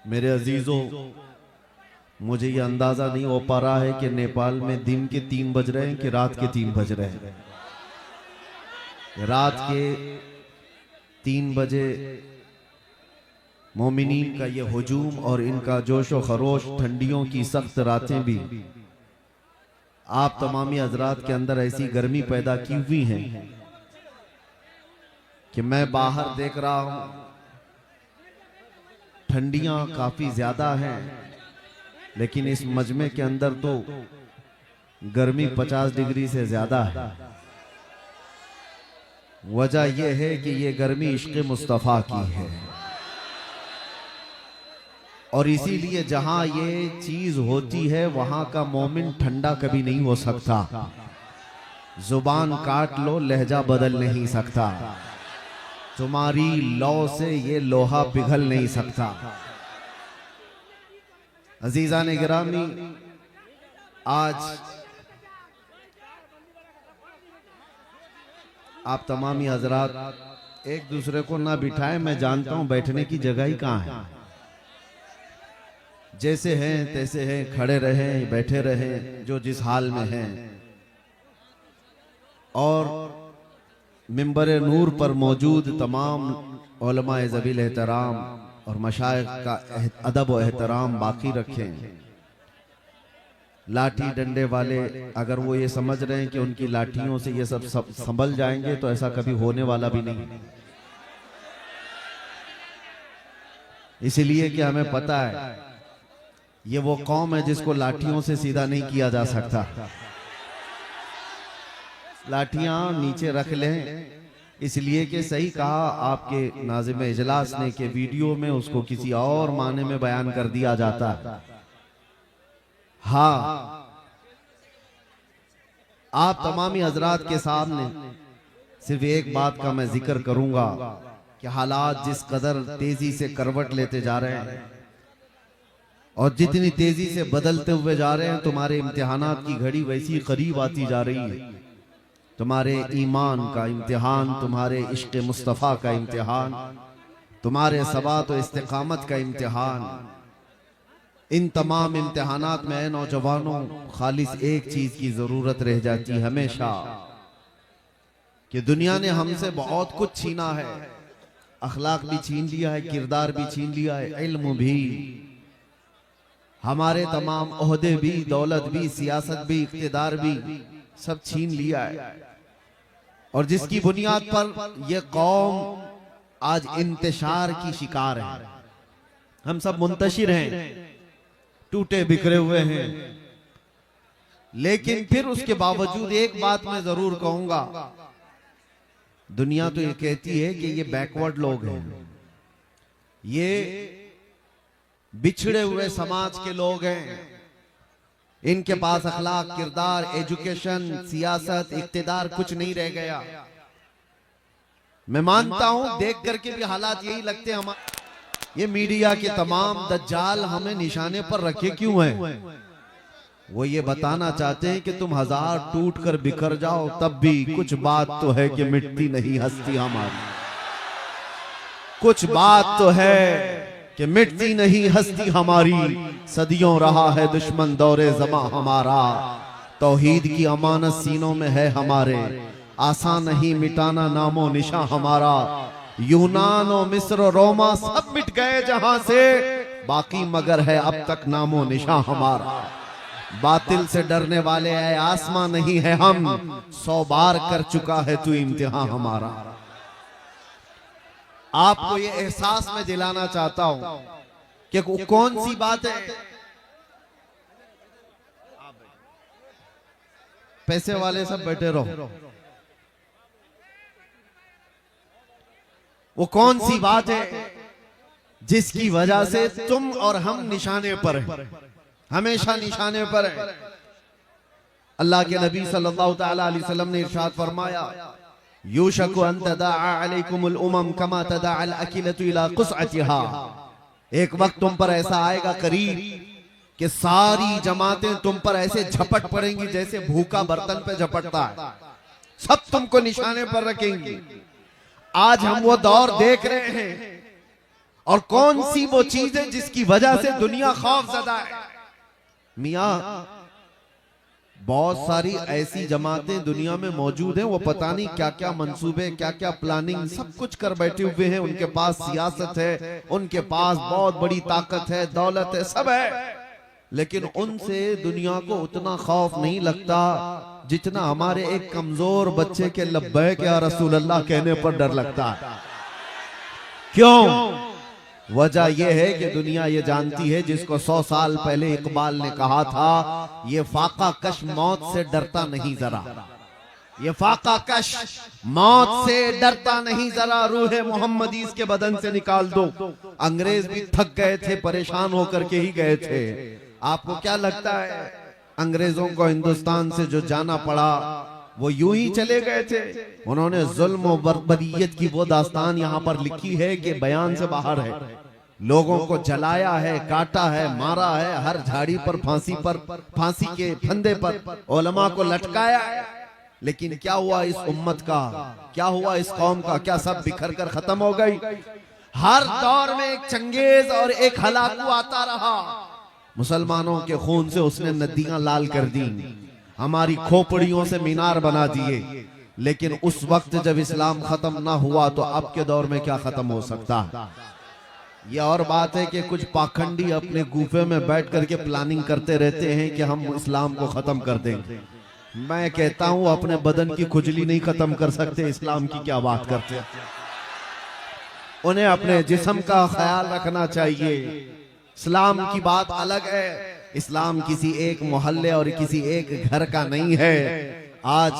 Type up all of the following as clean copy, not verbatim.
मेरे अजीजों, मुझे ये अंदाजा नहीं हो पा रहा है कि नेपाल में दिन के 3 बज रहे हैं कि रात के 3 बज रहे हैं। रात के 3 बजे मोमिनीन का ये हुजूम और इनका जोशो खरोश, ठंडियों की सख्त रातें भी आप तमामी हजरात के अंदर ऐसी गर्मी पैदा की हुई है कि मैं बाहर देख रहा हूं, ठंडियां काफी ज्यादा हैं, लेकिन इस मजमे के अंदर तो गर्मी 50 डिग्री से ज्यादा है। वजह यह है कि यह गर्मी इश्क़ मुस्तफ़ा की है, और इसीलिए जहां ये चीज होती है वहां का मोमिन ठंडा कभी नहीं हो सकता। जुबान काट लो, लहजा बदल नहीं सकता। तुम्हारी लौ से ये लोहा पिघल नहीं सकता। अजीजान गिरामी, आज आप तमामी हजरात एक दूसरे को ना बिठाएं। मैं जानता हूं बैठने की जगह ही कहां है। जैसे हैं तैसे हैं, खड़े रहें, बैठे रहें, जो जिस हाल में हैं। और मिंबर नूर पर मौजूद तमाम उलमाए ज़बील एहतराम और मशाइख का अदब व एहतराम बाकी रखें। लाठी डंडे वाले अगर वो ये समझ रहे हैं कि उनकी लाठियों से ये सब संभल जाएंगे, तो ऐसा कभी होने वाला भी नहीं। इसलिए कि हमें पता है ये वो कौम है जिसको लाठियों से सीधा नहीं किया जा सकता। लाठियां नीचे रख लें, इसलिए कि सही कहा आपके नाज़िम इजलास ने कि वीडियो में उसको किसी और माने में बयान कर दिया जाता है। हाँ, आप तमामी हजरात के सामने सिर्फ एक बात का मैं जिक्र करूंगा कि हालात जिस कदर तेजी से करवट लेते जा रहे हैं और जितनी तेजी से बदलते हुए जा रहे हैं, तुम्हारे इम्तिहानात की घड़ी वैसी करीब आती जा रही है। तुम्हारे ईमान का इम्तिहान, तुम्हारे इश्क़ मुस्तफ़ा का इम्तिहान, तुम्हारे सबात और इस्तिकामत का इम्तिहान। इन तमाम इम्तिहानात में नौजवानों खालिस एक चीज की जरूरत रह जाती है हमेशा, कि दुनिया ने हमसे बहुत कुछ छीना है। अखलाक भी छीन लिया है, किरदार भी छीन लिया है, इल्म भी, हमारे तमाम ओहदे भी, दौलत भी, सियासत भी, इख्तिदार भी, सब छीन लिया है। और जिसकी बुनियाद पर यह कौम आज इंतशार की शिकार है। हम सब मुंतशिर हैं, टूटे बिखरे हुए हैं, लेकिन फिर उसके बावजूद एक बात मैं जरूर कहूंगा, दुनिया तो ये कहती है कि ये बैकवर्ड लोग हैं, ये बिछड़े हुए समाज के लोग हैं, इनके पास अखलाक, किरदार, एजुकेशन, सियासत, इख्तिदार कुछ नहीं रह गया। मैं मानता हूं, देख करके भी हालात यही लगते हैं। ये मीडिया के तमाम दज्जाल हमें निशाने पर रखे क्यों हैं? वो ये बताना चाहते हैं कि तुम हजार टूट कर बिखर जाओ, तब भी कुछ बात तो है कि मिटती नहीं हस्ती हमारी। कुछ बात तो है कि मिटती नहीं हस्ती हमारी। सदियों रहा है दुश्मन दौरे ज़मा हमारा, तौहीद की अमानत सीनों में है हमारे। आसान नहीं मिटाना नामो निशा हमारा। यूनान और मिस्र और रोमा सब मिट गए जहां से, बाकी मगर है अब तक नामो निशा हमारा। बातिल से डरने वाले है आसमां नहीं है हम, 100 बार कर चुका है तू इम्तिहान हमारा। आपको ये एहसास मैं दिलाना चाहता हूं कि कौन सी बात है। पैसे वाले सब बैठे रहो। वो कौन सी बात है जिसकी वजह से तुम और हम निशाने पर हैं, हमेशा निशाने पर हैं। अल्लाह के नबी सल्लल्लाहु तआला अलैहि वसल्लम ने इरशाद फरमाया, यूशकु अन तदाअ अलैकुमुल उमम कमा तदाअल अकिलतु इला कुसअतिहा। एक वक्त तुम पर ऐसा आएगा करीब कि सारी जमातें तुम पर ऐसे झपट पड़ेंगी जैसे भूखा बर्तन पे झपटता है। सब तुमको निशाने पर रखेंगी। आज हम वो दौर देख रहे हैं और कौन सी वो चीज है जिसकी वजह से दुनिया खौफजदा है। मियां, बहुत सारी ऐसी जमातें दुनिया में मौजूद हैं, वो पता नहीं क्या क्या मंसूबे, क्या क्या प्लानिंग, सब कुछ कर बैठे हुए हैं। उनके पास सियासत है, उनके पास बहुत बड़ी ताकत है, दौलत है, सब है, लेकिन उनसे दुनिया को उतना खौफ नहीं लगता जितना हमारे एक कमजोर बच्चे के लब्बैक या रसूल अल्लाह कहने पर डर लगता है। क्यों? वजह यह है कि दुनिया ये जानती है, जिसको 100 साल पहले इकबाल ने कहा था, ये फाका कश मौत से डरता नहीं जरा, ये फाका कश मौत से डरता नहीं जरा, रूह मोहम्मदी इसके बदन से निकाल दो। अंग्रेज भी थक गए थे, परेशान होकर के ही गए थे। आपको क्या लगता है अंग्रेजों को हिंदुस्तान से जो जाना पड़ा वो यूं ही चले गए थे? उन्होंने जुल्म और बर्बरियत की वो दास्तान यहाँ पर लिखी है कि बयान से बाहर है। लोगों को जलाया है, काटा है, मारा है, हर झाड़ी पर, फांसी के फंदे पर उलमा को लटकाया है। लेकिन क्या हुआ इस उम्मत का, क्या हुआ इस कौम का? क्या सब बिखर कर खत्म हो गई? हर दौर में एक चंगेज और एक हलाकू आता रहा। मुसलमानों के खून से उसने नदियां लाल कर दी, हमारी खोपड़ियों से मीनार बना दिए। लेकिन उस वक्त जब इस्लाम खत्म ना हुआ तो अब के दौर में क्या खत्म हो सकता है? यह और बात है कि कुछ पाखंडी अपने गुफे में बैठ करके प्लानिंग करते रहते हैं कि हम इस्लाम को खत्म कर देंगे। मैं कहता हूं अपने बदन की खुजली नहीं खत्म कर सकते, इस्लाम की क्या बात करते हैं। उन्हें अपने जिस्म का ख्याल रखना चाहिए। इस्लाम की बात अलग है, इस्लाम किसी एक मोहल्ले और किसी एक घर का नहीं है। आज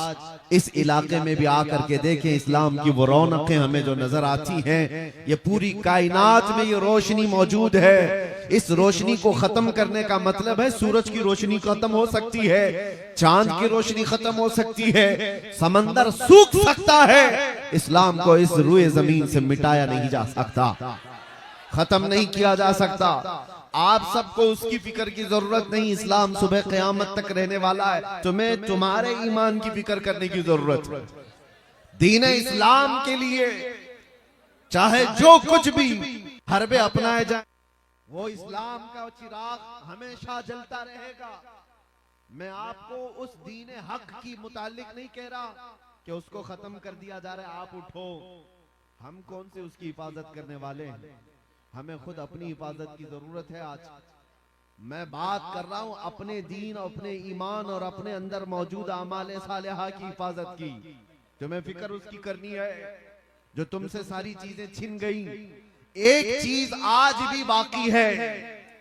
इस इलाके में भी आकर के देखें, इस्लाम की वो रौनकें हमें जो नजर आती हैं, ये पूरी कायनात में ये रोशनी मौजूद है। इस रोशनी को खत्म करने का मतलब है सूरज की रोशनी खत्म हो सकती है, चांद की रोशनी खत्म हो सकती है, समंदर सूख सकता है, इस्लाम को इस रूए जमीन से मिटाया नहीं जा सकता, खत्म नहीं किया जा सकता। आप सबको उसकी फिक्र की जरूरत नहीं, इस्लाम सुबह क़यामत तक रहने वाला है। तुम्हें तुम्हारे ईमान की फिक्र करने की जरूरत है। दीन इस्लाम के लिए चाहे जो कुछ भी हरबे अपनाए जाए, वो इस्लाम का चिराग हमेशा जलता रहेगा। मैं आपको उस दीन हक की मुतालिक नहीं कह रहा कि उसको खत्म कर दिया जा रहा है, आप उठो। हम कौन से उसकी हिफाजत करने वाले हैं? हमें खुद अपनी हिफाजत की जरूरत है। आज मैं बात कर रहा हूं अपने दीन, अपने ईमान और अपने अंदर मौजूद आमाले सालेहा की हिफाजत की। तुम्हें फिक्र उसकी करनी है जो तुमसे सारी चीजें छिन गई। एक चीज आज भी बाकी है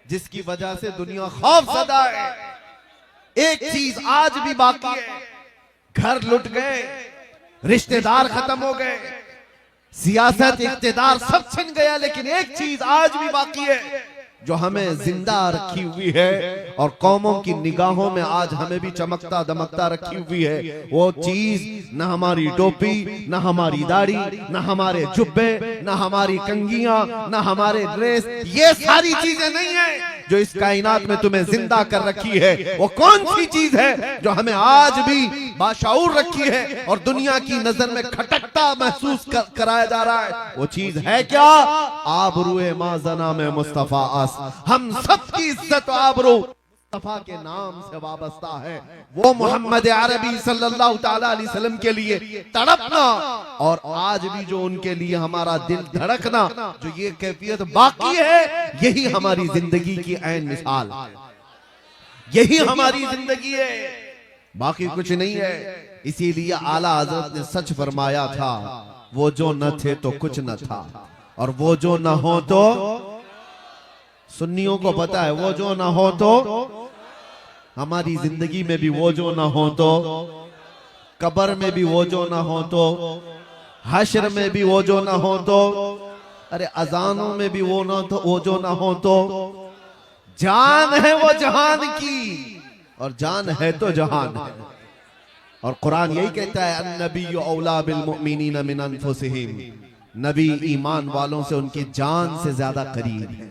जिसकी वजह से दुनिया खौफजदा है। एक चीज आज भी बाकी है, घर लुट गए, रिश्तेदार खत्म हो गए, सियासत, इख्तिदार सब छिन गया, लेकिन एक चीज आज भी बाकी है जो हमें जिंदा रखी हुई है और कौमों की निगाहों में आज हमें भी चमकता दमकता रखी हुई है। वो चीज न हमारी टोपी, न हमारी दाढ़ी, न हमारे जुब्बे, न हमारी कंगियां, न हमारे ड्रेस, ये सारी चीजें नहीं है जो इस कायनात में तुम्हें जिंदा कर रखी है। वो कौन सी चीज है जो हमें आज भी बाशऊर रखी है और दुनिया की नजर में खटकता महसूस कराया जा रहा है? वो चीज है क्या? आबरूए माजना में मुस्तफा आस, हम सबकी इज्जत आबरू मुस्तफा के नाम से वाबस्ता है। वो मोहम्मद अरबी सल्लल्लाहु ताला अलैहि वसल्लम के लिए तड़पना और आज भी जो उनके लिए हमारा दिल धड़कना, जो ये कैफियत बाकी है, यही हमारी जिंदगी की ऐन मिसाल, यही हमारी जिंदगी है, बाकी कुछ नहीं है। इसीलिए आला हजरत ने सच फरमाया था, वो जो न थे तो कुछ न था और वो जो न हो तो, सुन्नियों को पता है, वो जो न हो तो हमारी जिंदगी में भी वो जो न हो तो, कब्र में भी वो जो न हो तो, हश्र में भी वो जो न हो तो, अरे अजानों में भी वो न तो, वो जो न हो तो, जान है वो जहान की और जान है तो जहान है। और कुरान यही कहता है, अन्नबिय्यु औला बिल मुमिनीना मिन अनफुसिहिम, नबी ईमान वालों से उनकी जान से ज्यादा करीब है,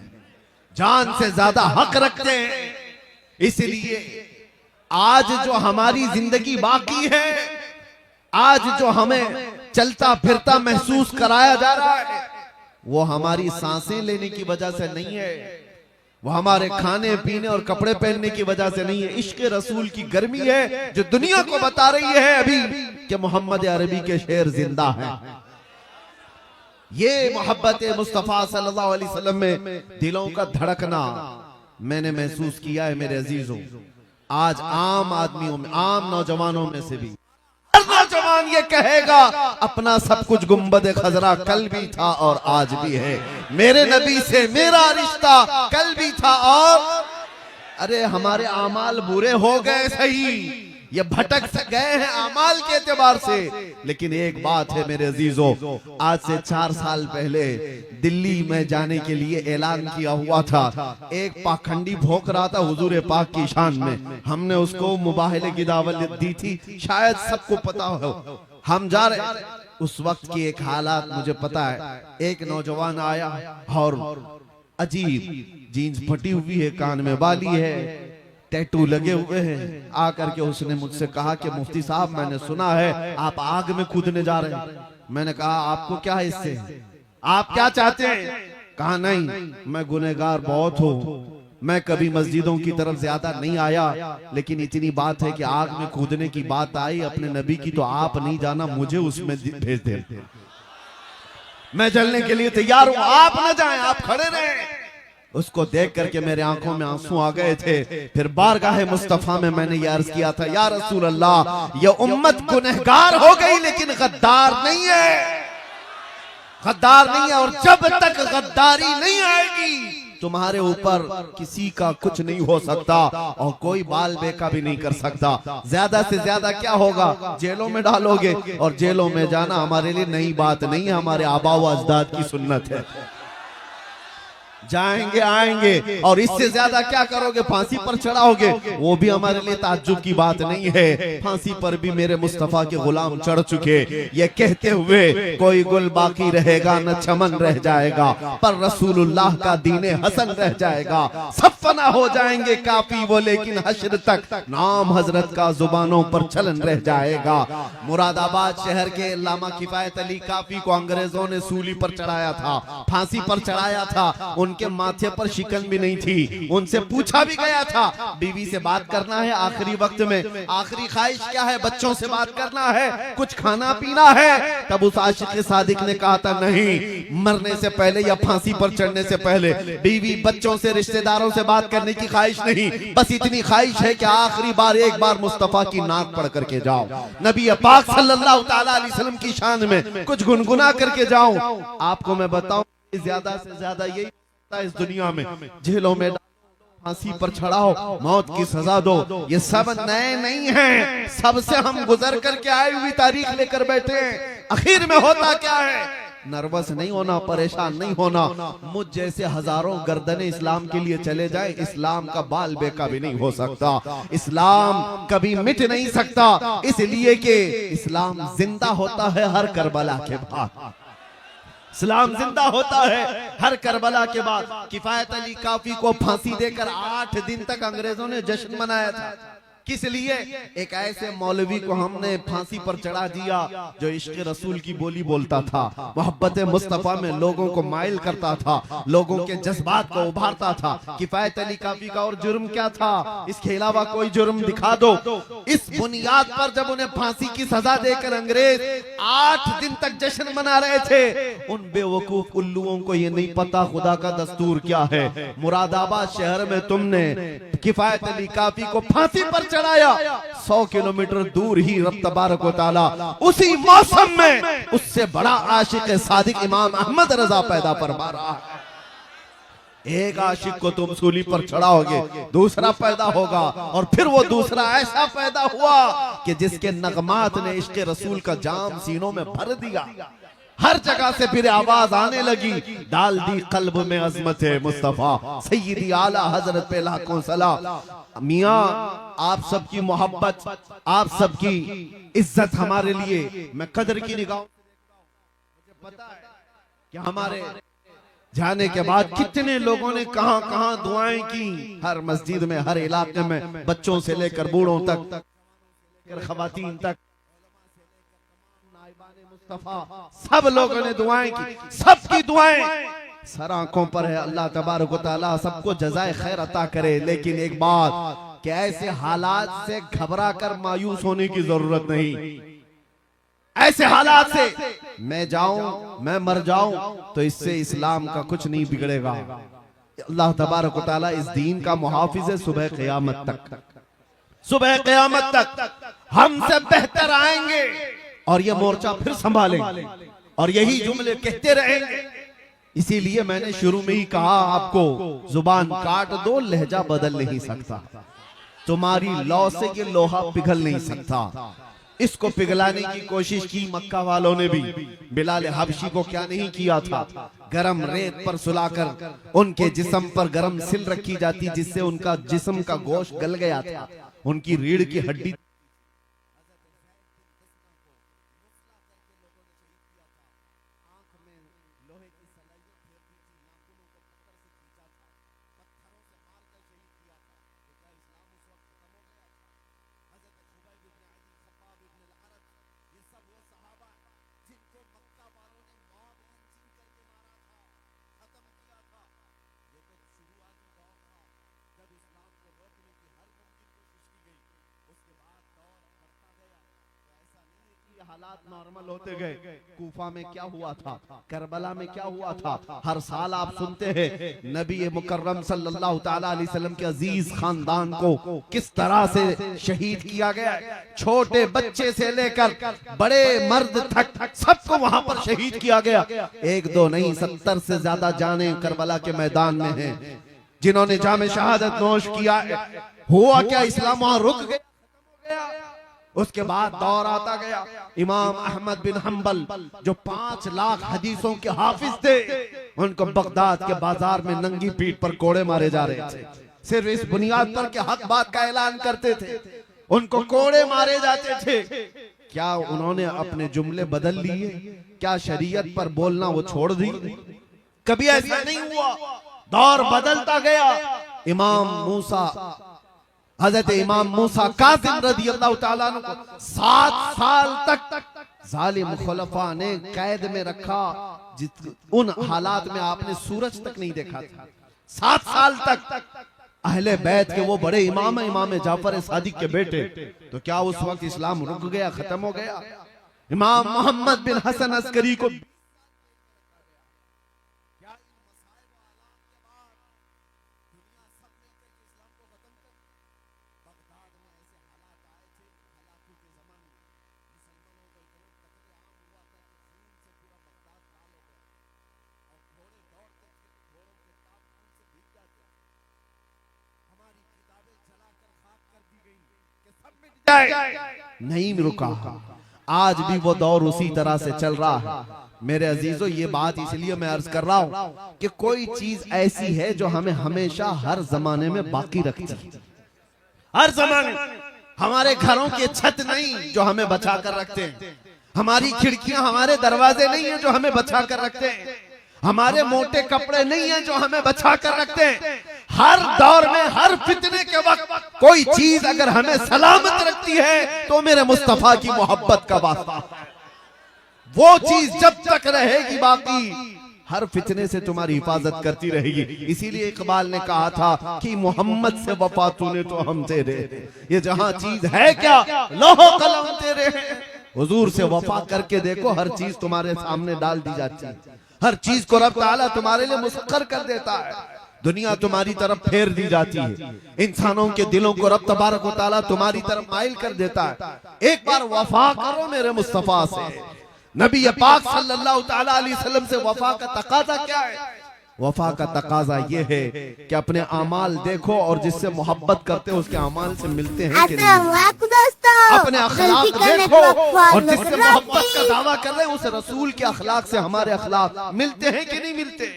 जान से ज्यादा हक रखते हैं। इसलिए आज जो हमारी जिंदगी बाकी है, आज जो हमें चलता फिरता महसूस कराया जा रहा है, वो हमारी सांसें लेने की वजह से नहीं है, वो हमारे खाने पीने और कपड़े पहनने की वजह से नहीं है। इश्क रसूल की गर्मी है जो दुनिया को बता रही है अभी कि मोहम्मद अरबी के शेर जिंदा हैं। ये मोहब्बत मुस्तफा सल्लल्लाहु अलैहि वसल्लम में दिलों का धड़कना मैंने महसूस किया है मेरे अजीजों। आज आम आदमियों में, आम नौजवानों में से भी हर नौजवान ये कहेगा अपना सब कुछ गुंबद खजरा कल भी था और आज भी है, मेरे नबी से मेरा रिश्ता कल भी था और अरे हमारे आमाल बुरे हो गए सही, ये भटक से गए हैं आमाल के एतबार से, लेकिन एक बात है मेरे अजीजों, आज से 4 साल पहले दिल्ली में जाने के लिए ऐलान किया हुआ था। एक पाखंडी भोंक रहा था हुजूर पाक की शान में, हमने उसको मुबाहले की दावत दी थी, शायद सबको पता हो। हम जा रहे, उस वक्त की एक हालात मुझे पता है। एक नौजवान आया और अजीब जीन्स फटी हुई है, कान में बाली है, टैटू लगे हुए हैं। आकर के उसने मुझसे कहा कि मुफ्ती साहब मैंने सुना है आप आग में कूदने जा रहे हैं। मैंने कहा आपको क्या है इससे, आप क्या चाहते हैं? कहा नहीं, मैं गुनहगार बहुत हूँ, मैं कभी मस्जिदों की तरफ ज्यादा नहीं आया, लेकिन इतनी बात है कि आग में कूदने की बात आई अपने नबी की, तो आप नहीं जाना, मुझे उसमें भेज दे, मैं जलने के लिए तैयार हूँ, आप न जाएं, आप खड़े रहें। उसको देख करके मेरे आंखों में आंसू आ गए थे। फिर बारगाह मुस्तफा में मैंने ये अर्ज किया था, या रसूल अल्लाह, ये उम्मत गुनहगार हो गई लेकिन गद्दार नहीं है, गद्दार नहीं है, और जब तक गद्दारी नहीं आएगी तुम्हारे ऊपर किसी का कुछ नहीं हो सकता और कोई बाल बेका भी नहीं कर सकता। ज्यादा से ज्यादा क्या होगा, जेलों में डालोगे, और जेलों में जाना हमारे लिए नई बात नहीं है, हमारे आबा व अजदाद की सुन्नत है। जाएंगे आएंगे, और इससे ज्यादा क्या करोगे, फांसी पर चढ़ाओगे, वो भी हमारे लिए ताज्जुब की बात नहीं है। फांसी पर भी मेरे मुस्तफा के गुलाम चढ़ चुके, ये कहते हुए कोई गुल बाकी रहेगा न चमन रह जाएगा, पर रसूलुल्लाह का दीने हसन रह जाएगा। सब फना हो जाएंगे काफी वो, लेकिन हश्र तक नाम हजरत का जुबानों पर चलन रह जाएगा। मुरादाबाद शहर के अल्लामा किफायत अली काफी को अंग्रेजों ने सूली पर चढ़ाया था, फांसी पर चढ़ाया था। उनके माथे पर शिकन भी नहीं थी। उनसे पूछा भी गया था, बीवी से बात करना है आखिरी वक्त में, आखिरी ख्वाहिश क्या है, बच्चों से बात करना है, कुछ खाना पीना है। तब उस आशिक सादिक ने कहा था, नहीं, मरने से पहले या फांसी पर चढ़ने से पहले बीवी बच्चों से रिश्तेदारों से बात करने की ख्वाहिश नहीं, बस इतनी ख्वाहिश है कि आखिरी बार एक बार मुस्तफा की नाक पढ़ करके जाओ, नबी पाक सल्लल्लाहु ताला अलैहि वसल्लम की शान में कुछ गुनगुना करके जाऊं। आपको मैं बताऊं, ज्यादा से ज्यादा यही इस दुनिया में, जेलों में फांसी पर चढ़ाओ, मौत की सजा दो, ये सब नए नहीं हैं, सबसे हम गुजर करके आई हुई तारीख लेकर बैठे हैं। आखिर में होता क्या है, नर्वस नहीं होना, परेशान नहीं होना। मुझ जैसे हजारों गर्दनें इस्लाम के लिए चले जाए, इस्लाम का बाल बेका भी नहीं हो सकता, इस्लाम कभी मिट नहीं सकता, इसलिए कि इस्लाम जिंदा होता है हर करबला के बाद, इस्लाम जिंदा होता है हर करबला के बाद। किफायत अली काफी को फांसी देकर 8 दिन तक अंग्रेजों ने जश्न मनाया था। किस लिए? एक ऐसे मौलवी को हमने फांसी पर चढ़ा दिया जो इश्क रसूल की बोली बोलता था, मोहब्बत मुस्तफा में लोगों को माइल करता था, लोगों के जज्बात को उभारता था। किफायत अली काफी का और जुर्म क्या था, इसके अलावा कोई जुर्म दिखा दो। इस बुनियाद पर जब उन्हें फांसी की सजा देकर अंग्रेज 8 दिन तक जश्न मना रहे थे, उन बेवकूफ उल्लुओं को ये नहीं पता खुदा का दस्तूर क्या है। मुरादाबाद शहर में तुमने किफायत अली काफी को फांसी पर चढ़ाया, 100 किलोमीटर दूर ही रब तबारक व तआला उसी मौसम में उससे बड़ा आशिक सादिक इमाम अहमद रजा पैदा फरमा रहा है। एक आशिक को तुम सूली पर चढ़ाओगे, दूसरा पैदा होगा, और फिर वो दूसरा ऐसा पैदा हुआ कि जिसके नगमात ने इश्क रसूल का जाम सीनों में भर दिया। हर जगह से फिर आवाज आने लगी, डाल दी कल्ब में अजमत है मुस्तफा, सैयदी आला हजरत पे लाखों सलाम। मियाँ आप सबकी मोहब्बत, आप सबकी इज्जत हमारे लिए मैं कदर की निगाह, मुझे पता है कि हमारे जाने के बाद कितने लोगों ने कहां कहां दुआएं की, हर मस्जिद में, हर इलाके में, बच्चों से लेकर बूढ़ों तक, खवातीन तक, मुस्तफा। सब लोगों ने दुआएं की, सबकी दुआएं सर आंखों पर है। अल्लाह तबारक व तआला सबको जज़ाए खैर अता करे। लेकिन एक बात कि ऐसे हालात से घबरा कर मायूस होने की जरूरत नहीं। ऐसे हालात से मैं जाऊं, मैं मर जाऊं तो इससे इस्लाम का कुछ नहीं बिगड़ेगा। अल्लाह तबारक व तआला इस दीन का मुहाफिज है सुबह क़यामत तक। सुबह क़यामत तक हमसे बेहतर आएंगे और ये मोर्चा फिर संभालेंगे और यही जुमले कहते रहेंगे। इसीलिए मैंने शुरू में ही कहा आपको, जुबान काट दो, लहजा बदल नहीं सकता। तुम्हारी लौ से ये लोहा पिघल नहीं सकता। इसको पिघलाने की कोशिश की मक्का वालों ने भी। बिलाल हबशी को क्या नहीं किया था? गरम रेत पर सुलाकर उनके जिस्म पर गरम सिल रखी जाती, जिससे उनका जिस्म का गोश्त गल गया था, उनकी रीढ़ की हड्डी। हालात नॉर्मल होते गए। कूफा में क्या हुआ था, करबला में क्या हुआ था, हर साल आप सुनते हैं नबी मुकर्रम सल्लल्लाहु ताला अलैहि वसल्लम के अजीज खानदान को किस तरह से शहीद किया गया। छोटे बच्चे से लेकर बड़े मर्द तक सबको वहां पर शहीद किया गया। एक दो नहीं, 70 से ज्यादा जाने करबला के मैदान में हैं, जिन्होंने जामे शहादत नोश किया। हुआ क्या, इस्लाम वहां रुक गया। उसके बाद दौर आता गया इमाम अहमद बिन हंबल, जो 5 लाख हदीसों के हाफिज थे। उनको बगदाद के बाजार में नंगी पीठ पर कोड़े मारे जा रहे थे, सिर्फ इस बुनियाद पर कि हक बात का ऐलान करते थे। उनको कोड़े मारे जाते थे। क्या उन्होंने अपने जुमले बदल लिए? क्या शरीयत पर बोलना वो छोड़ दी? कभी ऐसा नहीं हुआ। दौर बदलता गया। हजरत इमाम मूसा काज़िम रज़ियल्लाहु ताला अन्हु को 7 साल तक जालिम खुलफा ने कैद में रखा। उन हालात में आपने सूरज तक नहीं देखा था। 7 साल तक अहले बैत के वो बड़े इमाम जाफर सादिक के बेटे। तो क्या उस वक्त इस्लाम रुक गया, खत्म हो गया? इमाम मोहम्मद बिन हसन अस्करी को नहीं रुका। आज भी वो दौर उसी तरह से चल रहा है। मेरे अजीजों, ये बात इसलिए मैं अर्ज कर रहा हूं कि कोई चीज ऐसी है जो हमें हमेशा हर जमाने में बाकी रखती है। हर जमाने हमारे घरों की छत नहीं जो हमें बचा कर रखते हैं, हमारी खिड़कियां, हमारे दरवाजे नहीं है जो हमें बचा कर रखते हैं, हमारे मोटे कपड़े नहीं है जो हमें बचा कर रखते हैं। हर दौर में, हर फितने के वक्त कोई चीज अगर हमें सलामत रखती है तो मेरे मुस्तफा की मोहब्बत का वास्ता। वो चीज जब तक रहेगी बाकी, हर फितने से तुम्हारी हिफाजत करती रहेगी। इसीलिए इकबाल ने कहा था कि मोहम्मद से वफा तूने तो हम तेरे, ये जहां चीज है क्या लोहो कलम तेरे। हुजूर से वफा करके देखो, हर चीज तुम्हारे सामने डाल दी जाती है। हर चीज को रब ताला तुम्हारे लिए मुसख्खर कर देता है। दुनिया तुम्हारी तरफ फेर दी जाती है। इंसानों के दिलों को रब तबारक व तआला तुम्हारी तरफ माइल कर देता है। एक बार वफा करो मेरे मुस्तफा से। नबी पाक सल्लल्लाहु ताला अलैहि वसल्लम से वफा का तकाजा क्या है? वफा का तकाजा ये है कि अपने अमाल देखो और जिससे मोहब्बत करते हो उसके अमाल से मिलते हैं कि नहीं। अपने अखलाक देखो और जिससे मोहब्बत का दावा कर रहे हैं उस रसूल के अखलाक से हमारे अखलाक मिलते हैं कि नहीं मिलते।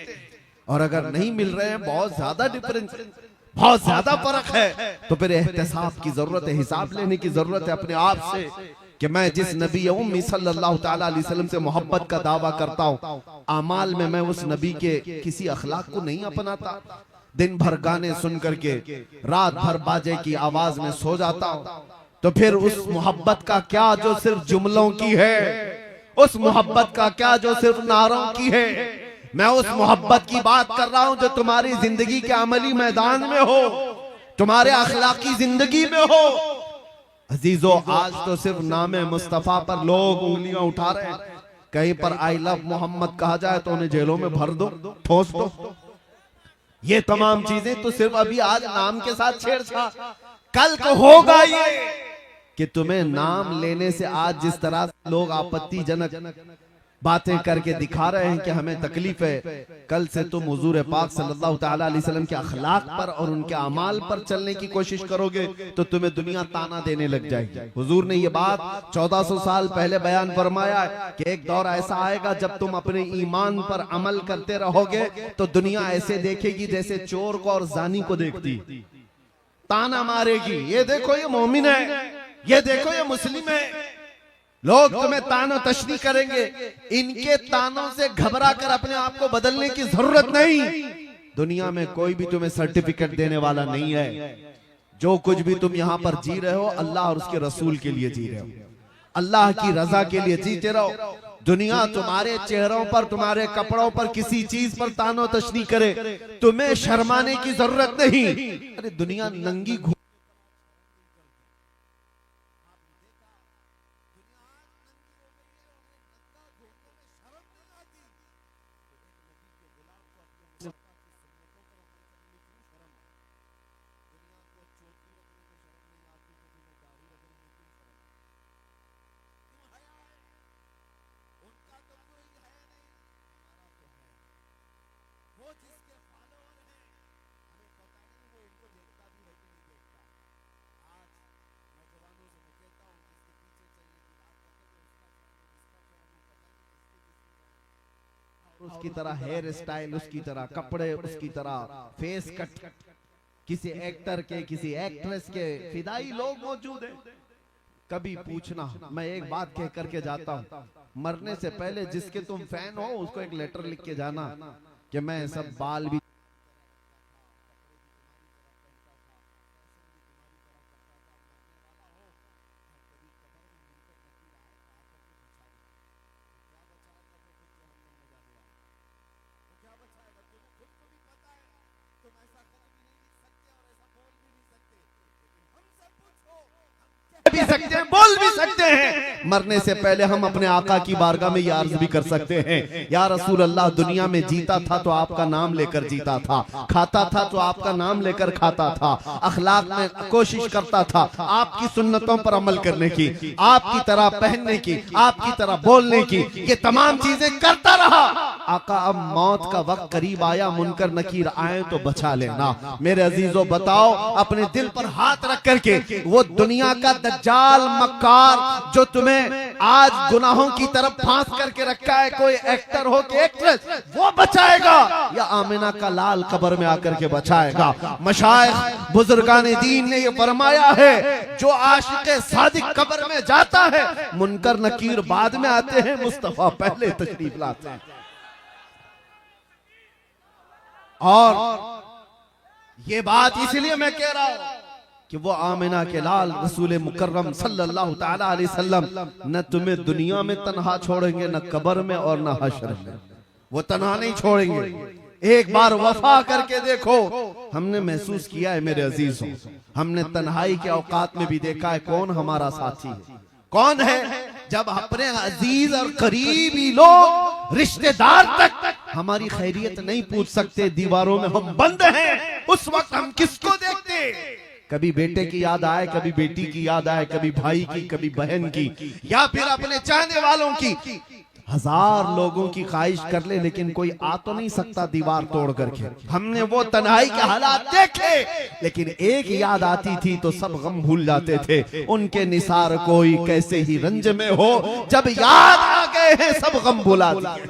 और अगर नहीं मिल रहे हैं, बहुत ज्यादा डिफरेंस, बहुत ज्यादा फर्क है, तो फिर एहतिसाब की जरूरत है, हिसाब लेने की जरूरत है अपने आप से कि मैं जिस नबी उम्मी सल्लल्लाहु ताला अलैहि वसल्लम से मोहब्बत का दावा करता हूँ, अमाल में मैं उस नबी के किसी अखलाक को नहीं अपनाता। दिन भर गाने सुन करके रात भर बाजे की आवाज में सो जाता हूँ, तो फिर उस मोहब्बत का क्या जो सिर्फ जुमलों की है। उस मोहब्बत का क्या जो सिर्फ नारों की है, मैं उस मोहब्बत की बात कर रहा हूं जो तुम्हारी जिंदगी के अमली मैदान में हो, तुम्हारे अखलाकी जिंदगी में हो। अजीजों, आज तो सिर्फ नामे मुस्तफा पर लोग उंगलियां उठा रहे हैं। कहीं पर आई लव मोहम्मद कहा जाए तो उन्हें जेलों में भर दो, ठोस दो। ये तमाम चीजें तो सिर्फ अभी आज नाम के साथ छेड़छाड़, कल को होगा ये कि तुम्हें नाम लेने से आज जिस तरह से लोग आपत्तिजनक बातें करके दिखा रहे हैं कि हमें तकलीफ है, कल से तुम हुजूर पाक सल्लल्लाहु ताला अलैहि वसल्लम के अखलाक पर और उनके अमाल पर चलने की कोशिश करोगे तो तुम्हें दुनिया ताना देने लग जाएगी। हुजूर ने ये बात 1400 साल पहले बयान फरमाया है कि एक दौर ऐसा आएगा जब तुम अपने ईमान पर अमल करते रहोगे तो दुनिया ऐसे देखेगी जैसे चोर को और जानी को देखती, ताना मारेगी, ये देखो ये मोमिन है, ये देखो ये मुस्लिम है। लोग तुम्हें तानो तशनी करेंगे। इनके तानों से घबरा कर अपने आप को बदलने की जरूरत नहीं। दुनिया में कोई भी तुम्हें सर्टिफिकेट देने वाला नहीं है। जो कुछ भी तुम यहाँ पर जी रहे हो अल्लाह और उसके रसूल के लिए जी रहे हो, अल्लाह की रजा के लिए जीते रहो। दुनिया तुम्हारे चेहरों पर, तुम्हारे कपड़ों पर किसी चीज पर तानो तशनी करे, तुम्हें शर्माने की जरूरत नहीं। अरे दुनिया नंगी उसकी तरह हेयर स्टाइल, उसकी तरह कपड़े, उसकी तरह फेस कट, किसी एक्टर के, किसी एक्ट्रेस के फिदाई लोग मौजूद हैं। कभी पूछना, मैं एक बात कह करके जाता हूँ, मरने से पहले जिसके तुम फैन हो उसको एक लेटर लिख के जाना कि मैं सब बाल भी भी सकते हैं, बोल भी सकते हैं। मरने से पहले हम अपने आका की बारगाह में ये अर्ज भी कर सकते हैं, या रसूल अल्लाह, दुनिया में जीता था तो आपका नाम लेकर जीता था, खाता था तो आपका नाम लेकर खाता था, अखलाक में कोशिश करता था आपकी सुन्नतों पर अमल करने की, आपकी तरह पहनने की, आपकी तरह बोलने की, ये तमाम चीजें करता रहा। आका अब मौत का वक्त करीब आया, मुनकर नकीर आए तो बचा लेना। मेरे अजीजों, बताओ अपने दिल पर हाथ रख करके, वो दुनिया का दज्जाल मक्कार जो तुम्हें आज गुनाहों की तरफ फांस करके रखा है, कोई एक्टर हो कि एक्ट्रेस, वो बचाएगा या आमिना का लाल कब्र में आकर के बचाएगा। मशाइख बुजुर्गान दीन ने ये फरमाया है, जो आशिक सादिक कब्र में जाता है मुनकर नकीर बाद में आते हैं, मुस्तफा पहले तशरीफ लाते हैं। और ये बात इसलिए मैं कह रहा हूं कि वो आमिना के लाल रसूल मुकर्रम सल्लल्लाहु ताला अलैहि वसल्लम न तुम्हें दुनिया में तन्हा छोड़ेंगे, न कब्र में और न हश्र में। वो तन्हा नहीं छोड़ेंगे। एक बार वफा करके देखो। हमने महसूस किया है मेरे अजीजों, हमने तन्हाई के औकात में भी देखा है कौन हमारा साथी है, कौन है। जब अपने अजीज और करीबी लोग, रिश्तेदार तक हमारी खैरियत नहीं पूछ सकते, दीवारों में हम बंद हैं, उस वक्त हम किसको देखते? कभी बेटे की याद आए, कभी बेटी की याद आए, कभी भाई की, कभी बहन की, या फिर अपने चाहने वालों की। हजार लोगों की ख्वाहिश कर ले, लेकिन कोई आ तो नहीं सकता दीवार तोड़ करके। हमने वो तन्हाई के हालात देखे, लेकिन एक याद आती थी तो सब गम भूल जाते थे। उनके निसार कोई कैसे ही रंज में हो, जब याद आ गए हैं सब गम भुला दिए।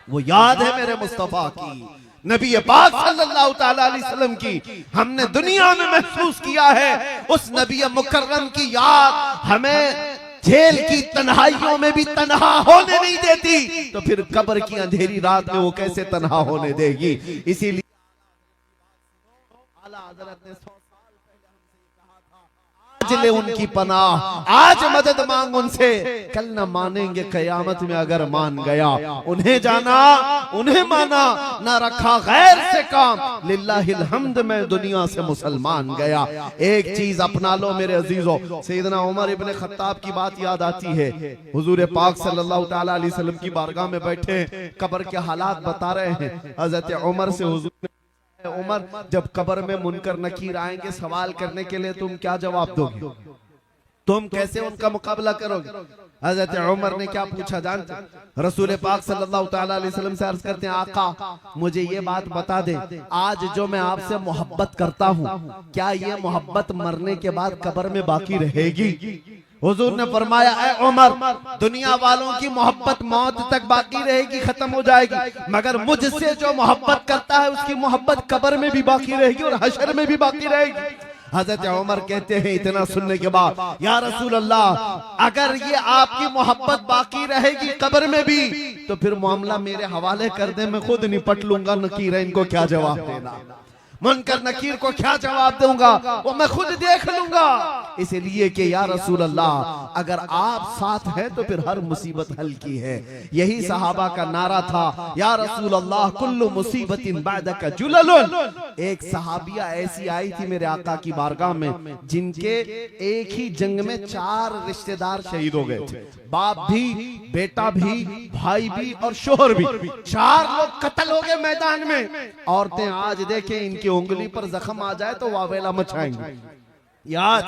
वो याद है मेरे मुस्तफा की, नबी पाक सल्लल्लाहु ताला अलैहि वसल्लम की। हमने दुनिया में महसूस किया है उस नबी मुकर्रम की याद हमें जेल की तन्हाइयों में भी तन्हा होने नहीं देती, तो फिर कब्र की अंधेरी रात में वो कैसे तन्हा होने देगी। इसीलिए आला हज़रत ने 100 साल पहले हमसे कहा था, आज ले उनकी पनाह, आज मदद मांग उनसे, कल न मानेंगे कयामत में अगर मान गया। उन्हें जाना, उन्हें माना, ना रखा गैर से काम, लिल्लाहिल हम्द मैं दुनिया से मुसलमान गया। एक चीज अपना लो मेरे अजीजों, सैयदना उमर इब्ने खत्ताब की बात याद आती है। हुजूर पाक सल्लल्लाहु ताला अलैहि वसल्लम की बारगाह में बैठे कब्र के हालात बता रहे हैं। हजरत उमर से हुजूर ने, उमर जब कब्र में मुनकर नकीर आएंगे सवाल करने के लिए, तुम क्या जवाब दोगे? तुम कैसे उनका मुकाबला करोगे? हजरत उमर ने क्या पूछा जानते? रसूल पाक सल्लल्लाहु ताला अलैहि वसल्लम से अर्ज करते हैं, आका मुझे ये बात बता दे, आज जो मैं आपसे मोहब्बत करता हूँ, क्या ये मोहब्बत मरने के बाद कब्र में बाकी रहेगी? हुजूर ने फरमाया, ऐ उमर, दुनिया वालों की मोहब्बत मौत तक बाकी रहेगी, खत्म हो जाएगी, मगर मुझसे जो मोहब्बत करता है उसकी मोहब्बत कब्र में भी बाकी रहेगी और हशर में भी बाकी रहेगी। हजरत उमर कहते हैं इतना सुनने के बाद, या रसूल अल्लाह, अगर ये आपकी मोहब्बत बाकी रहेगी कब्र में भी, तो फिर मामला मेरे हवाले कर दे, मैं खुद निपट लूंगा। नकीर इनको क्या जवाब देना, मुनकर नकीर को क्या जवाब दूंगा, वो मैं खुद देख लूंगा। इसलिए कि या रसूल अल्लाह, अगर आप साथ हैं तो फिर हर मुसीबत हल की है। यही सहाबा का नारा था, या रसूल अल्लाह कुल्लु मुसीबतिन बादका जुललुन। एक सहाबिया ऐसी आई थी मेरे आका की बारगाह में, जिनके एक ही जंग में 4 रिश्तेदार शहीद हो गए थे। बाप भी, बेटा भी, भाई भी और शोहर भी, 4 लोग कत्ल हो गए मैदान में। औरतें आज देखें, इनकी उंगली पर जख्म आ जाए तो वावेला मचाएंगे। आज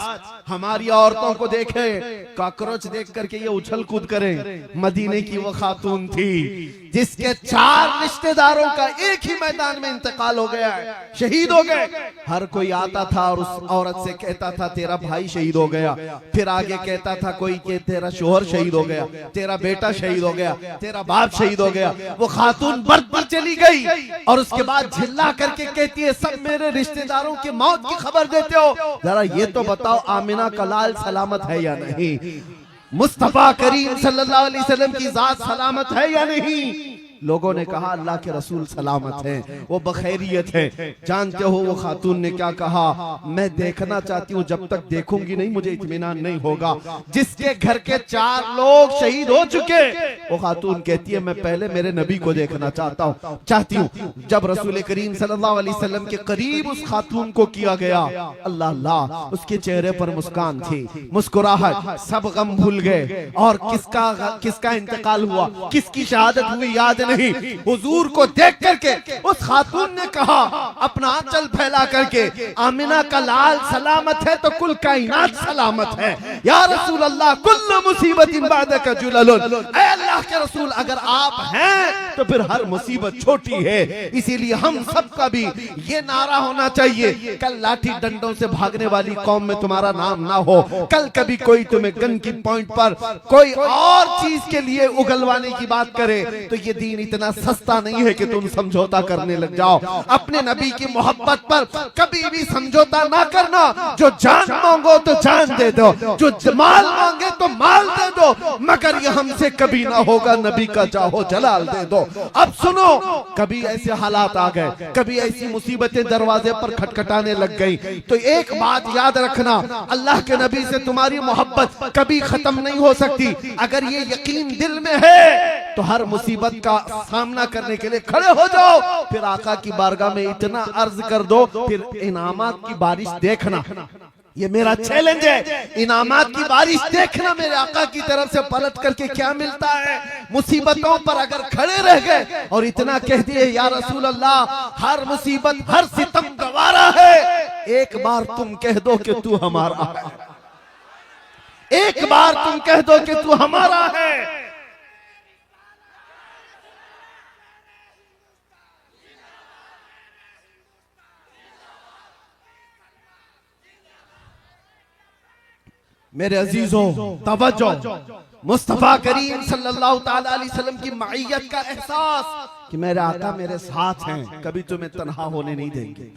हमारी औरतों को देखे, कॉकरोच देख करके ये उछल कूद करें। मदीने की वो खातून थी जिसके 4 रिश्तेदारों का एक ही मैदान में इंतकाल हो गया है, शहीद हो गए। हर कोई आता था और उस औरत से कहता था तेरा भाई शहीद हो गया, फिर आगे कहता था कोई कि तेरा शोहर शहीद हो गया, तेरा बेटा शहीद हो गया, तेरा बाप शहीद हो गया। वो खातून बर्द पर चली गई और उसके बाद झिल्ला करके कहती है, सब मेरे रिश्तेदारों की मौत की खबर देते हो, जरा ये तो बताओ आमिना का लाल सलामत है या नहीं, मुस्तफा करीम सल्लल्लाहु अलैहि वसल्लम की जात सलामत है या नहीं? लोगों ने कहा अल्लाह के रसूल सलामत हैं, वो बखैरियत है। जानते हो वो खातून ने क्या कहा, मैं देखना चाहती हूँ, जब तक देखूंगी नहीं मुझे इत्मीनान नहीं होगा। जिसके घर के 4 लोग शहीद हो चुके, वो खातून कहती है मैं पहले मेरे नबी को देखना चाहती हूँ। जब रसूल करीम सल्लल्लाहु अलैहि वसल्लम के करीब उस खातून को किया गया, अल्लाह अल्लाह, उसके चेहरे पर मुस्कान थी, मुस्कुराहट, सब गम भूल गए। और किसका इंतकाल हुआ, किसकी शहादत हुई याद नहीं। हुजूर को देख करके उस खातून ने कहा, अपना आंचल फैला करके, आमिना का लाल सलामत है तो कुल कायनात सलामत है। या रसूल अल्लाह कुल्लु मुसीबतिन बादका जुललुन, ऐ अल्लाह के रसूल अगर आप हैं तो फिर हर मुसीबत छोटी है। इसीलिए हम सबका भी ये नारा होना चाहिए, कल लाठी डंडों से भागने वाली कौम में तुम्हारा नाम ना हो, कल कभी कोई तुम्हें गन की पॉइंट पर कोई और चीज के लिए उगलवाने की बात करे तो ये दीन इतना सस्ता नहीं है कि तुम समझौता करने लग जाओ। अपने नबी की मोहब्बत पर कभी भी समझौता ना करना। जो जान मांगो तो जान दे दो, जो माल मांगे तो माल दे दो, मगर ये हमसे कभी ना होगा, नबी का चाहो जलाल दे दो। अब सुनो, कभी ऐसे हालात आ गए, कभी ऐसी मुसीबतें दरवाजे पर खटखटाने लग गई, तो एक बात याद रखना, अल्लाह के नबी से तुम्हारी मोहब्बत कभी खत्म नहीं हो सकती। अगर ये यकीन दिल में है तो हर मुसीबत का सामना करने के लिए खड़े हो जाओ। फिर आका की बारगाह में इतना अर्ज कर दो, फिर इनामात की बारिश देखना। ये मेरा चैलेंज है, इनामात की बारिश देखना मेरे आका की तरफ से पलट करके क्या मिलता है। मुसीबतों पर अगर खड़े रह गए और इतना कह दिए या रसूल अल्लाह हर मुसीबत हर सितम गवारा है, एक बार तुम कह दो कि तू हमारा है, एक बार तुम कह दो कि तू हमारा है। मेरे अजीजों तवज्जो, मुस्तफा करीम सल्लल्लाहु ताला अलैहि वसल्लम की मईयत का एहसास कि मेरे आका मेरे साथ हैं, कभी तुम्हें तन्हा होने नहीं देंगे,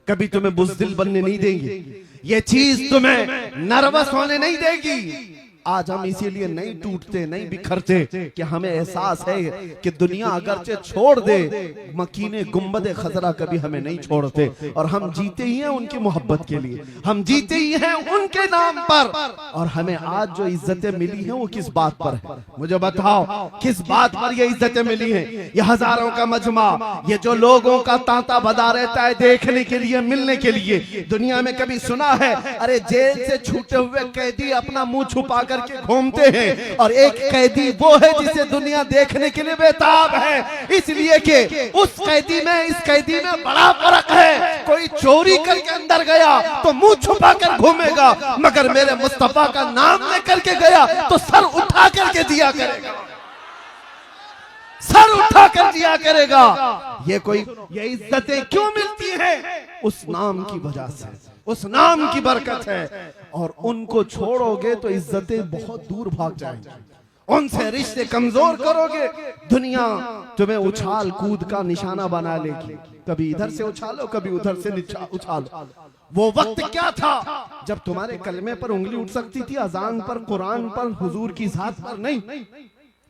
कभी तुम्हें बुज़दिल बनने नहीं देंगे, ये चीज तुम्हें नर्वस होने नहीं देगी। आज हम इसीलिए नहीं टूटते, नहीं बिखरते कि हमें एहसास है कि दुनिया अगरचे छोड़ दे, मकीने गुंबदे खजरा कभी हमें नहीं छोड़ते। और हम जीते ही हैं उनकी मोहब्बत के लिए, हम जीते ही हैं उनके नाम पर। और हमें आज जो इज्जतें मिली हैं वो किस बात पर है? मुझे बताओ किस बात पर ये इज्जतें मिली हैं? ये हजारों का मजमा, ये जो लोगों का तांता बदा रहता है देखने के लिए, मिलने के लिए। दुनिया में कभी सुना है अरे जेल से छूटे हुए कैदी अपना मुंह छुपा करके घूमते हैं, और एक कैदी वो है जिसे दुनिया देखने के लिए बेताब है, इसलिए कि उस कैदी में इस कैदी में बड़ा फर्क है। कोई चोरी करके अंदर गया तो मुंह छुपा कर घूमेगा, मगर मेरे मुस्तफा का नाम लेकर के गया तो सर उठा करके दिया करेगा, सर उठा कर दिया करेगा। ये इज्जतें क्यों मिलती हैं? उस नाम की वजह से, उस नाम की बरकत है। और उनको छोड़ोगे तो इज्जतें बहुत दूर भाग जाएंगी, उनसे रिश्ते कमजोर करोगे, दुनिया तुम्हें उछाल कूद का निशाना बना लेगी। कभी इधर से उछालो, कभी उधर से उछालो। वो वक्त क्या था जब तुम्हारे कलमे पर उंगली उठ सकती थी, अजान पर, कुरान पर, हुजूर की जात पर नहीं।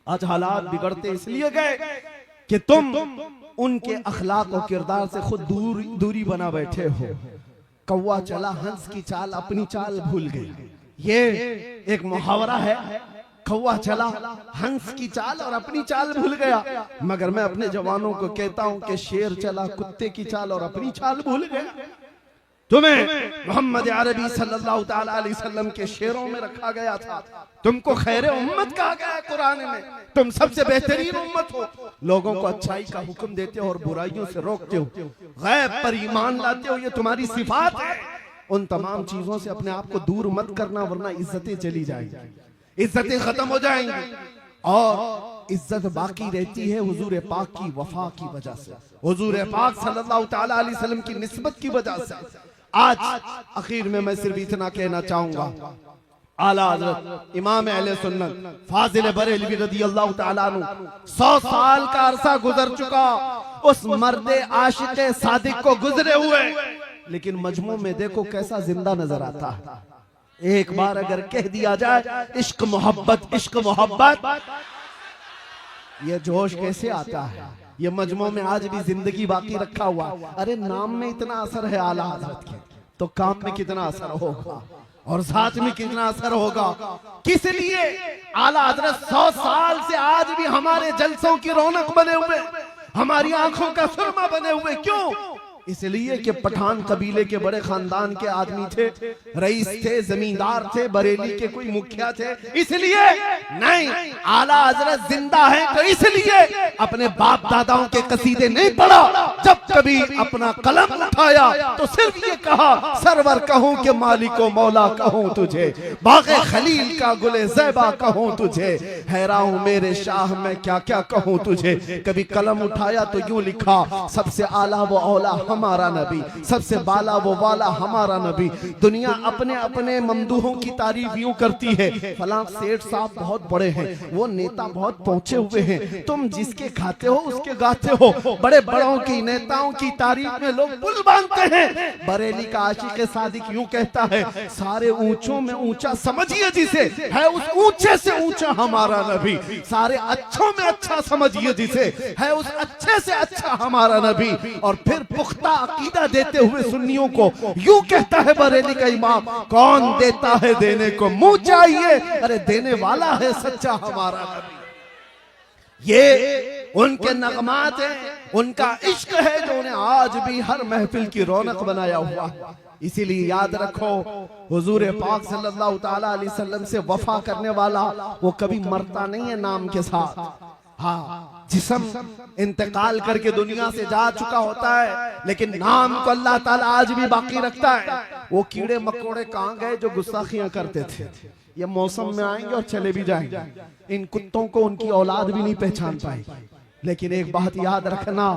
आज हालात बिगड़ते इसलिए गए कि तुम उनके अखलाक और किरदार से खुद दूरी बना बैठे हो। कौवा चला हंस की चाल, अपनी चाल भूल गई। ये एक मुहावरा है, कौवा चला हंस की चाल और अपनी चाल भूल गया। मगर मैं अपने जवानों को कहता हूं कि शेर चला कुत्ते की चाल और अपनी चाल भूल गया। तुम्हें मोहम्मद अरबी सल्लल्लाहु ताला अलैहि वसल्लम के शेरों में रखा गया था, तुमको खैर उम्मत कहा गया है कुरान में, तुम सबसे बेहतरीन उम्मत हो। लोगों को अच्छाई का हुक्म देते हो और बुराइयों से रोकते हो, गैब पर ईमान लाते हो, ये तुम्हारी सिफात है। उन तमाम चीजों से अपने आप को दूर मत करना, वरना इज्जतें चली जाएंगी, इज्जतें खत्म हो जाएंगी। और इज्जत बाकी रहती है हुजूर पाक की वफा की वजह से, हुजूर पाक सल्लल्लाहु ताला अलैहि वसल्लम की निस्बत की वजह से। आज आखिर में मैं सिर्फ इतना कहना चाहूंगा, आला हज़रत इमाम अहले सुन्नत फाजिल बरेलवी रज़ियल्लाहु ताला अन्हु 100 साल का अरसा गुजर चुका उस मर्दे आशिक सादिक को गुजरे हुए, लेकिन मजमू में देखो कैसा जिंदा नजर आता है। एक बार अगर कह दिया जाए इश्क मोहब्बत, इश्क मोहब्बत, ये जोश कैसे आता है? ये मजमू में आज भी जिंदगी बाकी रखा हुआ। अरे नाम में इतना असर है आला हज़रत के, तो काम में कितना असर होगा और साथ में कितना असर होगा। किस लिए आला हज़रत 100 साल से आज भी हमारे जलसों की रौनक बने हुए, हमारी आंखों का सुरमा बने हुए? क्यों? इसलिए कि पठान कबीले के बड़े खानदान के आदमी थे, रईस थे, जमींदार थे, बरेली के कोई मुखिया थे। इसलिए नहीं, आला हज़रत जिंदा है तो इसलिए अपने बाप दादाओं के कसीदे नहीं पढ़ा, जब कभी अपना कलम उठाया तो सिर्फ ये कहा सरवर कहूं कि मालिको मौला कहूं तुझे, बाग़े खलील का गुले ज़ैबा कहूं तुझे, हैरान हूं मेरे शाह मैं क्या क्या कहूं तुझे। कभी कलम उठाया तो यूं लिखा सबसे आला वो औला हमारा नबी, सबसे बाला वो वाला हमारा नबी। दुनिया अपने अपने ममदूहों की तारीफ यूं करती है, फलां सेठ साहब बहुत बड़े हैं, वो नेता बहुत पहुंचे हुए हैं। तुम जिसके खाते हो उसके गाते हो। बड़े बड़ों की नेताओं की तारीफ में लोग पुल बांधते हैं। बरेली का आशिक सादिक यूं कहता है सारे ऊंचों में ऊंचा समझिए जिसे, है उस ऊंचे से ऊंचा हमारा नबी। सारे अच्छों में अच्छा समझिए जिसे, है उस अच्छे से अच्छा हमारा नबी। और फिर पुख्ता अकीदा देते हुए सुन्नियों को यूं कहता है बरेली का इमाम, कौन देता है देने को मुंह चाहिए, अरे देने वाला है सच्चा हमारा नबी। ये उनके नगमात हैं, उनका इश्क है जो उन्हें आज भी हर महफिल की रौनक बनाया हुआ है। इसीलिए याद रखो हुजूर पाक सल्लल्लाहु ताला अलैहि वसल्लम से वफा करने वाला वो कभी मरता नहीं है नाम के साथ। हाँ, जिस्म इंतकाल करके दुनिया से जा चुका होता है, लेकिन नाम को अल्लाह ताला आज भी बाकी रखता है। वो कीड़े मकोड़े कहाँ गए जो गुस्ताखियां करते थे? ये मौसम में आएंगे और चले भी जाएंगे। इन कुत्तों को उनकी औलाद भी नहीं पहचान पाएगी। लेकिन एक बात याद रखना,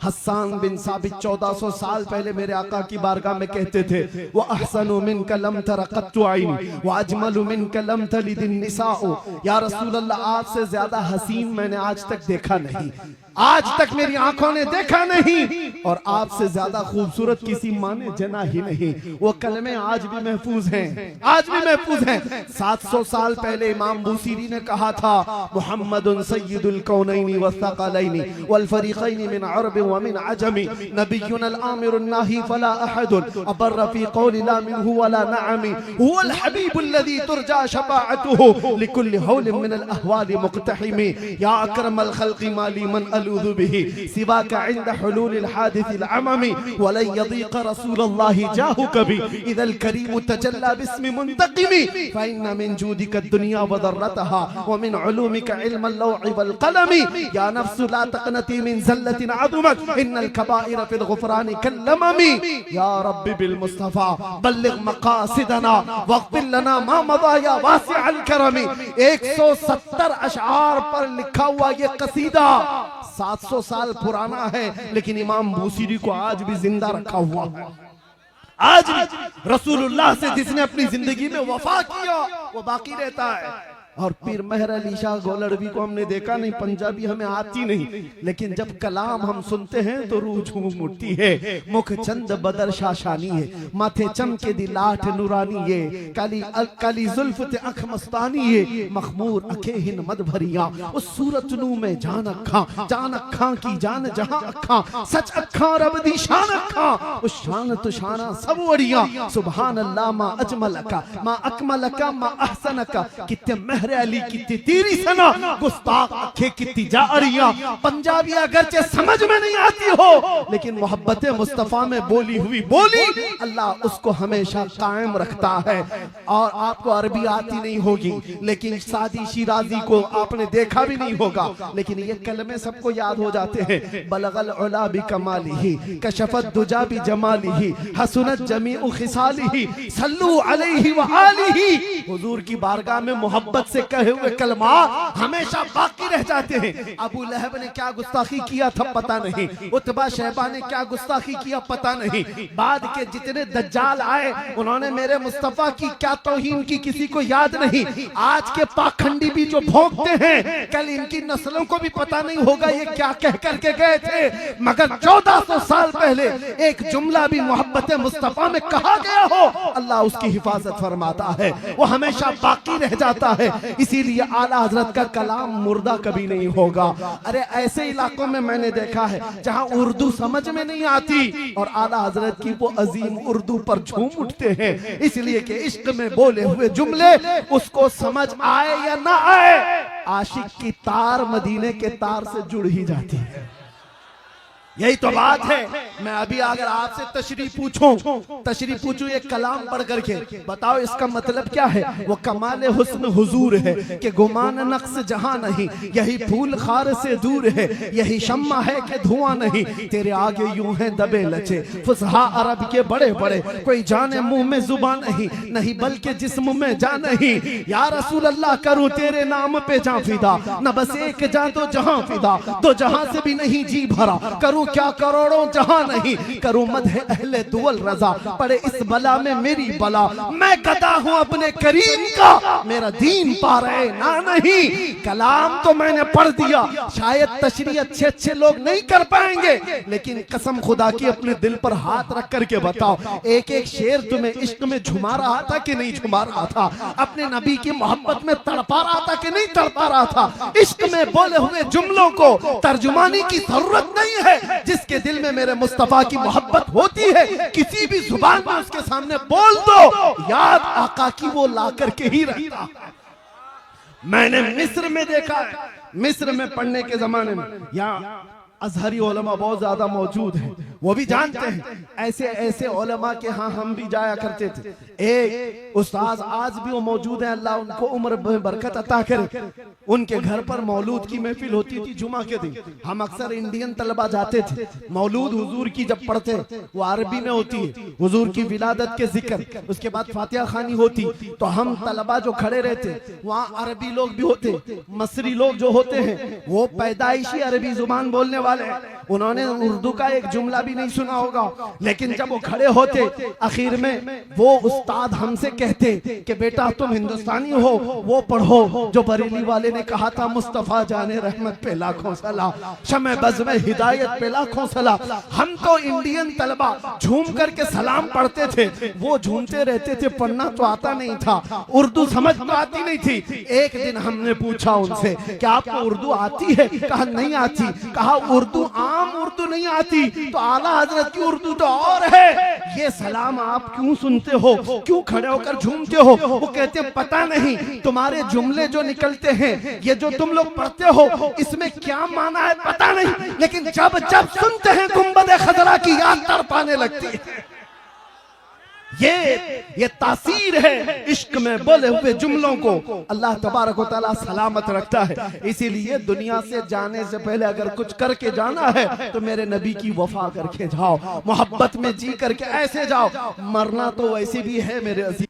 हस्सान बिन साबित 1400 साल पहले मेरे आका की बारगाह में कहते थे वो अहसनु मिनका लम तरा कत्तु आइनी व अजमलु मिनका लम तलिदिन निसाउ, या रसूल अल्लाह आपसे ज्यादा हसीन मैंने आज तक देखा नहीं। आज तक मेरी आंखों ने देखा नहीं और आपसे ज्यादा खूबसूरत किसी माँ ने जना ही नहीं। वो कलमे आज भी महफूज हैं, आज भी महफूज हैं। 700 साल पहले इमाम बूसीरी ने कहा था, मुहम्मदुन सय्यिदुल कौनैनि वस्सक़लैनि वल फ़रीक़ैनि मिन अरब व मिन अजमी नबियुन अल आमिरुन नाही फला अहदुन अबर फी क़ौलि ला मिनहु वला नअमी हुवल हबीबुल लज़ी तुरजा शफ़ाअतुहु लिकुल्लि हौलिन मिन अल अहवालि मुक़तहिमी या अकरमल ख़ल्क़ि माली मन अलूज़ु बिही सिवाका इंद हुलूलिल हादिसिल अममी वलन यदीक़ रसूलल्लाहि जाहु कभी इदल करीम तजल्ला बिस्मि मुंतक़िमी फ़इन्न मिन जूदिका दुनिया व दर्रतहा व मिन उलूमिका इल्मल लौहि वल क़लमी या नफ्सु ला तक़नती मिन ज़ल्लतिन अज़मत इन्नल कबाइर फिल गुफ़रानि कल्लममी या रब्बी बिल मुस्तफ़ा बल्लिग़ मक़ासिदना वग़फ़िर लना मा मज़ा या वासिअल करमी। 170 अशआर पर लिखा हुआ ये कसीदा 700 साल पुराना है, लेकिन इमाम बूसीरी को आज भी जिंदा रखा हुआ है। आज भी रसूलुल्लाह से जिसने अपनी जिंदगी में वफा किया वो बाकी रहता है। और पीर मेहर अली शाह गोलड़वी को हमने देखा नहीं, पंजाबी हमें आती नहीं, लेकिन जब कलाम हम सुनते हैं तो रूह झूम उठती है। मुख चंद बदर शाशानी है, माथे चमके दी लाठ नूरानी है, काली काली जुल्फ ते अख मस्तानी है, मखमूर अखे हिन मद भरिया उस सूरत नू में जान अखा की जान जहां अखा सच अखा रब दी शान अखा उस शान तो शाना सब वड़िया सुभान अल्लाह मा अजमलका मा अकमलका मा अहसनका कित्ते अली की तेरी सना गुस्ताख आंखें कितनी जारियां। पंजाबी अगरचे समझ में नहीं आती हो, लेकिन मोहब्बत मुस्तफा में बोली हुई बोली अल्लाह उसको हमेशा कायम रखता है। और आपको अरबी आती नहीं होगी, लेकिन सादी शिराजी को आपने देखा भी नहीं होगा, लेकिन ये कलमे सबको याद हो जाते हैं। बलगल उला बि कमालिही कशफत दुजा बि जमालिही हसनत जमीउ खिसालिही सल्लू अलैहि व आलिही। हुजूर की बारगाह में मोहब्बत से कहे हुए कलमा हमेशा बाकी रह जाते हैं। अबू लहब ने क्या गुस्ताखी किया था पता नहीं, उतबा शहबा ने क्या गुस्ताखी किया पता नहीं, बाद के जितने दज्जाल आए उन्होंने मेरे मुस्तफा की क्या तौहीन की किसी को याद नहीं। आज के पाखंडी भी जो भोंकते हैं कल इनकी नस्लों को भी पता नहीं होगा ये क्या कह करके गए थे, मगर 1400 साल पहले एक जुमला भी मोहब्बत मुस्तफा में कहा गया हो अल्लाह उसकी हिफाजत फरमाता है, वो हमेशा बाकी रह जाता है। इसीलिए आला हजरत का कलाम मुर्दा कभी नहीं होगा। अरे ऐसे इलाकों में मैंने देखा है जहां उर्दू समझ में नहीं आती और आला हजरत की वो अजीम उर्दू पर झूम उठते हैं, इसलिए कि इश्क में बोले हुए जुमले उसको समझ आए या ना आए, आशिक की तार मदीने के तार से जुड़ ही जाती है। यही तो बात है। मैं अभी अगर आपसे तशरीफ पूछूं एक कलाम पढ़ करके बताओ इसका मतलब क्या है, वो कमाल हुस्न हुजूर है कि गुमान नक्स जहां नहीं, यही फूल खार से दूर है, यही शम्मा है कि धुआं नहीं, तेरे आगे यूं है दबे लचे फुसहा अरब के बड़े बड़े, कोई जाने मुंह में जुबान नहीं बल्कि जिस्म में जा नहीं। या रसूल अल्लाह करूं तेरे नाम पे जा फिदा, न बस एक जा तो जहां फिदा, दो जहां से भी नहीं जी भरा, करूं क्या करोड़ों जहां नहीं, करूं मदह अहले दुवल रजा, पड़े इस बला में मेरी बला, मैं गदा हूं अपने करीम का, मेरा दीन पा रहे ना नहीं। कलाम तो मैंने पढ़ दिया, शायद तशरीह अच्छे लोग नहीं कर पाएंगे, लेकिन कसम खुदा की अपने दिल पर हाथ रख करके बताओ एक एक शेर तुम्हें इश्क में झुमा रहा था कि नहीं झुमा रहा था, अपने नबी की मोहब्बत में तड़पा रहा था कि नहीं तड़पा रहा था। इश्क में बोले हुए जुमलों को तर्जुमानी की जरूरत नहीं है, जिसके दिल में मेरे मुस्तफा की मोहब्बत होती है किसी भी जुबान में उसके सामने बोल दो, याद आका की वो ला करके ही रहता। मैंने मिस्र में देखा है, मिस्र में पढ़ने के जमाने में यहाँ अजहरी उलमा बहुत ज्यादा मौजूद हैं, वो भी जानते हैं ऐसे ऐसे उलमा के हाँ हम भी जाया करते थे। एक उस्ताद आज भी वो मौजूद है, अल्लाह उनको उम्र में बरकत अता करे। उनके घर पर मौलूद की महफिल होती थी जुमा के दिन, हम अक्सर इंडियन तलबा जाते थे। मौलूद हुजूर की जब पढ़ते वो अरबी में होती है, हुजूर की विलादत के जिक्र, उसके बाद फातिहा खानी होती, तो हम तलबा जो खड़े रहते वहाँ अरबी लोग भी होते, मसरी लोग जो होते हैं वो पैदाइशी अरबी जुबान बोलने वाले, उन्होंने उर्दू का एक जुमला भी नहीं सुना होगा, लेकिन जब वो खड़े होते आखिर में वो उस्ताद हमसे कहते कि बेटा तुम हिंदुस्तानी हो, वो पढ़ो जो बरेली वाले ने कहा था, मुस्तफा जाने रहमत पे लाखों सलाम, शमे बज़ में हिदायत पे लाखों सलाम। हम तो इंडियन तलबा झूम करके सलाम पढ़ते थे, वो झूमते रहते थे, पढ़ना तो आता नहीं था, उर्दू समझ तो आती नहीं थी। एक दिन हमने पूछा उनसे कि आपको उर्दू आती है? कहा नहीं आती। कहा उर्दू आम उर्दू नहीं आती तो आला हजरत की उर्दू तो और है, ये सलाम आप क्यों सुनते हो, क्यों खड़े होकर झूमते हो? वो कहते हैं पता नहीं, तुम्हारे जुमले जो निकलते हैं, ये जो तुम लोग पढ़ते हो, इसमें क्या माना है पता नहीं, लेकिन जब जब सुनते हैं गुंबद खजरा की याद तड़पाने लगती है। ये तासीर है इश्क में बोले हुए जुमलों को अल्लाह तबारक व तआला सलामत रखता है। इसीलिए दुनिया से जाने से पहले अगर कुछ करके जाना है तो मेरे नबी की वफा करके जाओ, मोहब्बत में जी करके ऐसे जाओ। मरना तो वैसे भी है मेरे अजीज,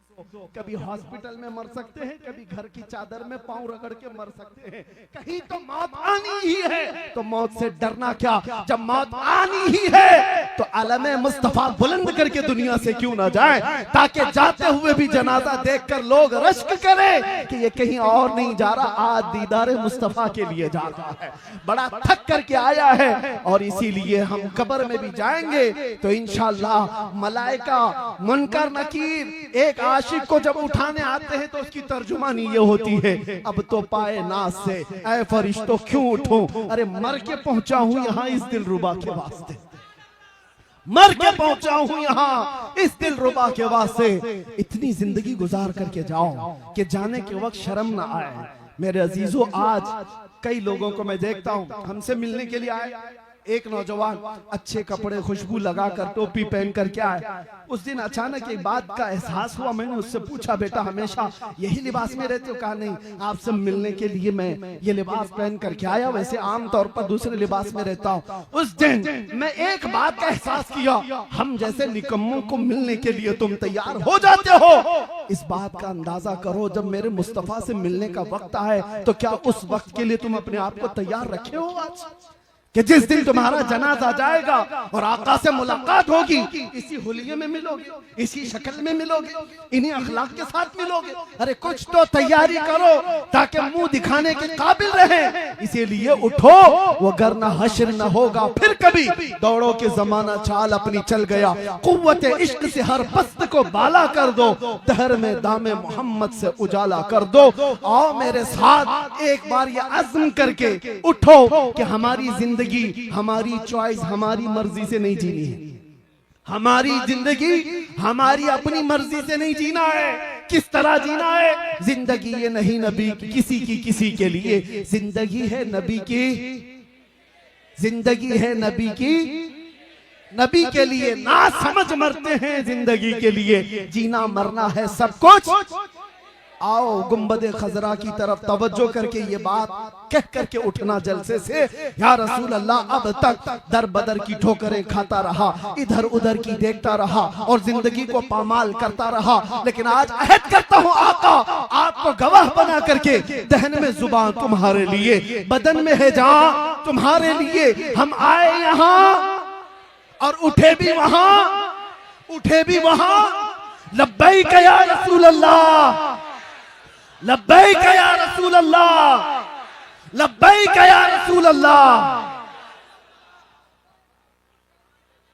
कभी हॉस्पिटल में मर सकते हैं, कभी घर की चादर में पांव रगड़ के मर सकते हैं, कहीं तो मौत आनी ही है, तो मौत से डरना क्या, जब मौत आनी ही है तो अलम मुस्तफा बुलंद करके दुनिया से क्यों ना जाए, ताकि जाते हुए भी जनाजा देखकर लोग रश्क करें कि ये कहीं और नहीं जा रहा, आज दीदार मुस्तफा के लिए जा रहा है, बड़ा थक करके आया है। और इसीलिए हम कब्र में भी जाएंगे तो इंशाअल्लाह मलाइका मुनकर नकीर एक आशिक को जब उठाने आते हैं तो उसकी तर्जुमानी ये होती है, अब तो पाए नाज से ऐ फरिश्तों क्यों उठूं, अरे मर के पहुंचा हूं यहाँ इस दिलरुबा के वास्ते, मर के पहुंचा हूं यहाँ इस दिलरुबा के वास्ते। इतनी जिंदगी गुजार करके जाओ कि जाने के वक्त शर्म ना आए। मेरे अजीजों, आज कई लोगों को मैं देखता हूं हमसे मिलने के लिए आए, एक नौजवान अच्छे कपड़े खुशबू लगाकर टोपी पहन कर के आए। उस दिन अचानक एक बात का एहसास हुआ, मैंने उससे पूछा बेटा हमेशा यही लिबास में रहते हो? कहा नहीं, आपसे मिलने के लिए मैं ये लिबास पहन करके आया, वैसे आम तौर पर दूसरे लिबास में रहता हूँ। उस दिन मैं एक बात का एहसास किया, हम जैसे निकम्मों को मिलने के लिए तुम तैयार हो जाते हो, इस बात का अंदाजा करो जब मेरे मुस्तफा से मिलने का वक्त आए तो क्या उस वक्त के लिए तुम अपने आप को तैयार रखे हो आज, कि जिस दिन तुम्हारा जनाजा जाएगा और आका से मुलाकात होगी, इसी हुलिये में मिलोगे, इसी शक्ल में मिलोगे, इन्हीं अखलाक के साथ मिलोगे। अरे कुछ तो तैयारी करो ताकि मुंह दिखाने के काबिल रहे। इसीलिए उठो, वो गरना हश्र न होगा फिर कभी, दौड़ो के जमाना चाल अपनी चल गया, कुव्वते इश्क से हर पस्त को बाला कर दो, दहर में दामे मोहम्मद से उजाला कर दो। आओ मेरे साथ एक बार ये अज़्म करके उठो कि हमारी जिंदगी, हमारी चॉइस, हमारी मर्जी से नहीं जीनी है, हमारी जिंदगी हमारी अपनी मर्जी से नहीं जीना है। किस तरह जीना है? जिंदगी ये नहीं नबी की किसी की किसी के लिए, जिंदगी है नबी की, जिंदगी है नबी की नबी के लिए। ना समझ मरते हैं जिंदगी के लिए, जीना मरना है सब कुछ। आओ गुंबदे खजरा की तरफ तवज्जो करके ये बात कह करके उठना जलसे से, या रसूल अल्लाह अब तक दर बदर की ठोकरें खाता रहा, इधर उधर की देखता रहा और जिंदगी को पामाल करता रहा, लेकिन आज अहद करता हूँ आका आपको गवाह बना करके, दहन में जुबान तुम्हारे लिए, बदन में है जान तुम्हारे लिए। हम आए यहाँ और उठे भी वहां, उठे भी वहां। लब्बैक या रसूल अल्लाह, लब्बैक या रसूल अल्लाह, लब्बैक या रसूल अल्लाह।